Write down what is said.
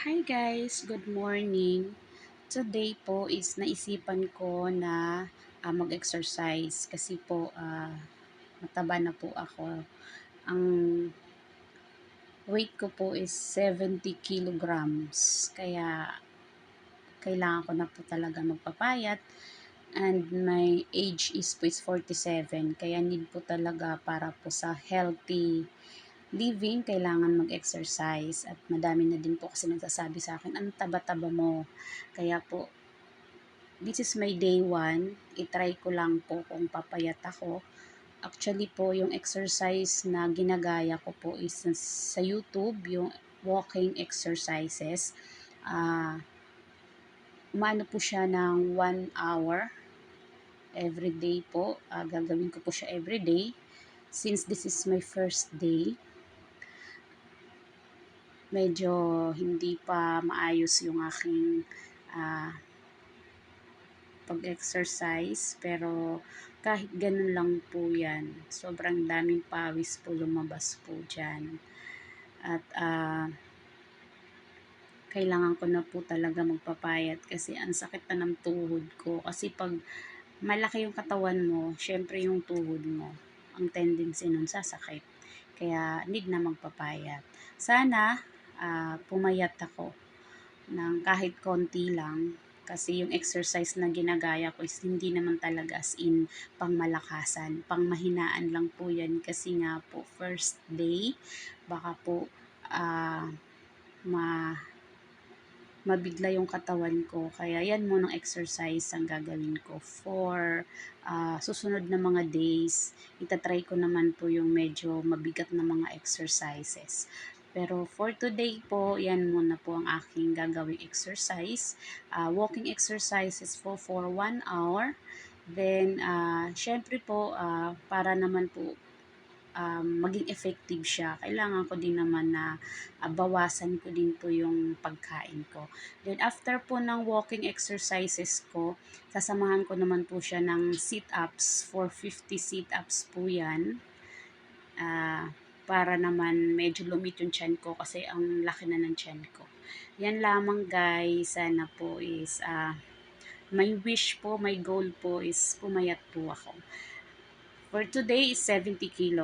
Hi guys, good morning. Today po is naisipan ko na mag-exercise kasi po mataba na po ako. Ang weight ko po is 70 kilograms. Kaya kailangan ko na po talaga magpapayat and my age is po is 47. Kaya need po talaga para po sa healthy living, kailangan mag-exercise at madami na din po kasi nagsasabi sa akin, ang taba-taba mo. Kaya po, this is my day 1, itry ko lang po kung papayat ako. Actually po, yung exercise na ginagaya ko po is sa YouTube, yung walking exercises. Umano po siya ng 1 hour everyday po. Gagawin ko po siya everyday. Since this is my first day, medyo hindi pa maayos yung aking uh, pag-exercise, pero kahit ganun lang po yan, sobrang daming pawis po lumabas po dyan. At kailangan ko na po talaga magpapayat kasi ang sakit na ng tuhod ko. Kasi pag malaki yung katawan mo, syempre yung tuhod mo, ang tendency nun sasakit. Kaya need na magpapayat. Sana pumayat ako ng kahit konti lang, kasi yung exercise na ginagaya ko is hindi naman talaga as in pang malakasan, pang mahinaan lang po yan, kasi nga po first day, baka po uh, ma mabigla yung katawan ko. Kaya yan munang exercise ang gagawin ko for susunod na mga days. Itatry ko naman po yung medyo mabigat na mga exercises. Pero for today po, yan muna po ang aking gagawing exercise. Walking exercises po for 1 hour. Then, syempre po, para naman po maging effective siya, kailangan ko din naman na bawasan ko din po yung pagkain ko. Then after po ng walking exercises ko, sasamahan ko naman po siya ng sit-ups, for 50 sit-ups po yan. Para naman medyo lumit yung tiyan ko kasi ang laki na ng tiyan ko. Yan lamang guys, sana po is my wish po, my goal po is pumayat po ako. For today is 70 kilos.